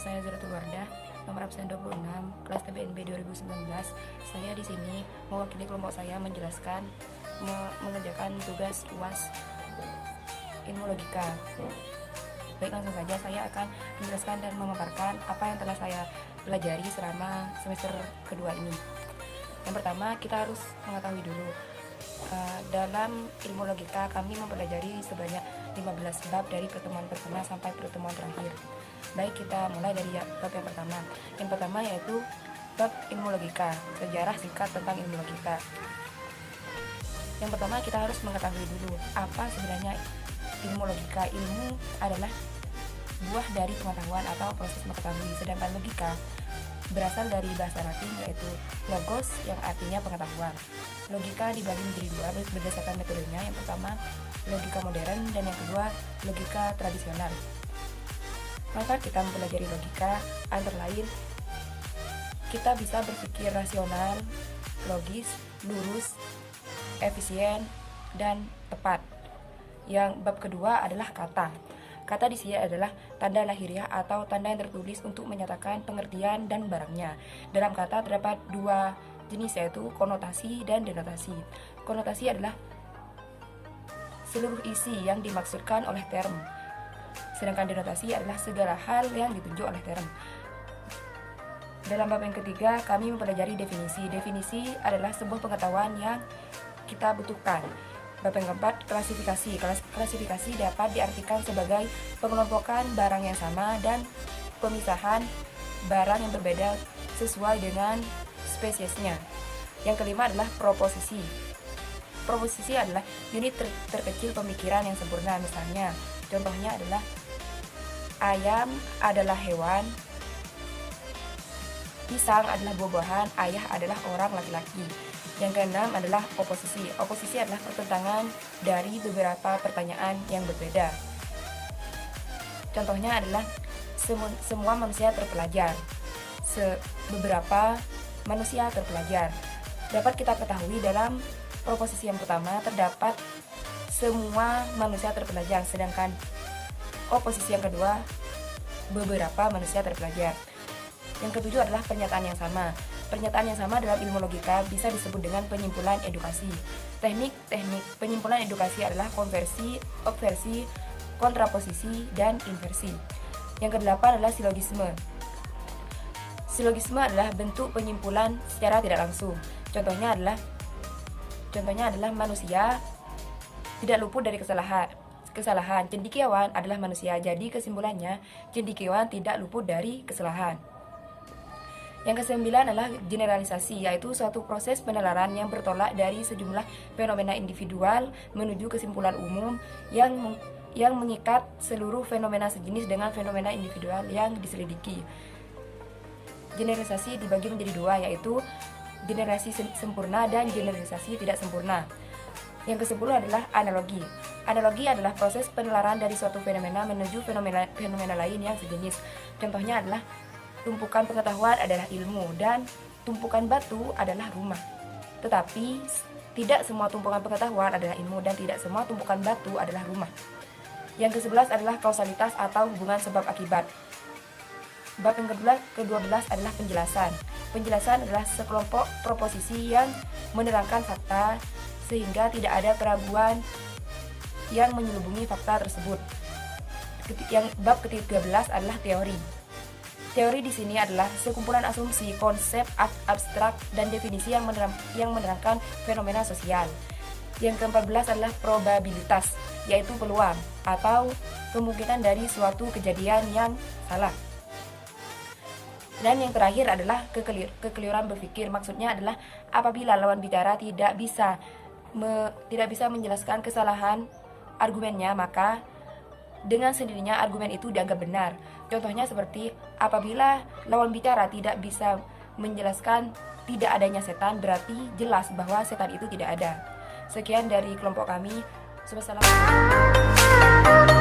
saya Zuratul Wardah, nomor absen 26, kelas TBNB 2019. Saya di sini mewakili kelompok saya menjelaskan mengerjakan tugas UAS ilmu logika. Baik, langsung saja saya akan menjelaskan dan memaparkan apa yang telah saya pelajari selama semester kedua ini. Yang pertama, kita harus mengetahui dulu dalam ilmu logika kami mempelajari sebanyak 15 bab dari pertemuan pertama sampai pertemuan terakhir. Baik, kita mulai dari bab yang pertama. Yang pertama yaitu bab ilmu logika, sejarah singkat tentang ilmu logika. Yang pertama, kita harus mengetahui dulu apa sebenarnya ilmu logika. Ilmu adalah buah dari pengetahuan atau proses mengetahui, sedangkan logika berasal dari bahasa Latin yaitu logos yang artinya pengetahuan. Logika dibagi menjadi dua berdasarkan metodenya. Yang pertama logika modern dan yang kedua logika tradisional. Maka kita mempelajari logika antara lain kita bisa berpikir rasional, logis, lurus, efisien, dan tepat. Yang bab kedua adalah kata. Kata di sini adalah tanda lahiriah atau tanda yang tertulis untuk menyatakan pengertian dan barangnya. Dalam kata terdapat dua jenis yaitu konotasi dan denotasi. Konotasi adalah seluruh isi yang dimaksudkan oleh term. Sedangkan denotasi adalah segala hal yang ditunjuk oleh term. Dalam bab yang ketiga, kami mempelajari definisi. Definisi adalah sebuah pengetahuan yang kita butuhkan. Bab yang keempat, klasifikasi. Klasifikasi dapat diartikan sebagai pengelompokan barang yang sama dan pemisahan barang yang berbeda sesuai dengan spesiesnya. Yang kelima adalah proposisi. Proposisi adalah unit terkecil pemikiran yang sempurna. Misalnya, contohnya adalah ayam adalah hewan, pisang adalah buah-buahan, ayah adalah orang laki-laki. Yang keenam adalah oposisi. Oposisi adalah pertentangan dari beberapa pertanyaan yang berbeda. Contohnya adalah semua manusia terpelajar, beberapa manusia terpelajar. Dapat kita ketahui dalam proposisi yang pertama terdapat semua manusia terpelajar, sedangkan oposisi yang kedua beberapa manusia terpelajar. Yang ketujuh adalah pernyataan yang sama. Pernyataan yang sama dalam ilmu logika bisa disebut dengan penyimpulan edukasi. Teknik penyimpulan edukasi adalah konversi, obversi, kontraposisi, dan inversi. Yang kedelapan adalah silogisme. Silogisme adalah bentuk penyimpulan secara tidak langsung. Contohnya adalah manusia tidak luput dari kesalahan. Cendekiawan adalah manusia. Jadi kesimpulannya cendekiawan tidak luput dari kesalahan. Yang kesembilan adalah generalisasi, yaitu suatu proses penalaran yang bertolak dari sejumlah fenomena individual menuju kesimpulan umum yang mengikat seluruh fenomena sejenis dengan fenomena individual yang diselidiki. Generalisasi dibagi menjadi dua, yaitu generalisasi sempurna dan generalisasi tidak sempurna. Yang ke-10 adalah analogi. Analogi adalah proses penalaran dari suatu fenomena menuju fenomena lain yang sejenis. Contohnya adalah tumpukan pengetahuan adalah ilmu dan tumpukan batu adalah rumah. Tetapi tidak semua tumpukan pengetahuan adalah ilmu dan tidak semua tumpukan batu adalah rumah. Yang ke-11 adalah kausalitas atau hubungan sebab akibat. Bab yang ke-12 adalah penjelasan. Penjelasan adalah sekelompok proposisi yang menerangkan fakta sehingga tidak ada keraguan yang menyelubungi fakta tersebut. Yang bab ke-13 adalah teori. Teori di sini adalah sekumpulan asumsi, konsep abstrak, dan definisi yang menerangkan fenomena sosial. Yang ke-14 adalah probabilitas, yaitu peluang atau kemungkinan dari suatu kejadian yang salah. Dan yang terakhir adalah kekeliruan berpikir. Maksudnya adalah apabila lawan bicara tidak bisa menjelaskan kesalahan argumennya, maka dengan sendirinya argumen itu dianggap benar. Contohnya seperti apabila lawan bicara tidak bisa menjelaskan tidak adanya setan, berarti jelas bahwa setan itu tidak ada. Sekian dari kelompok kami. Wassalamualaikum.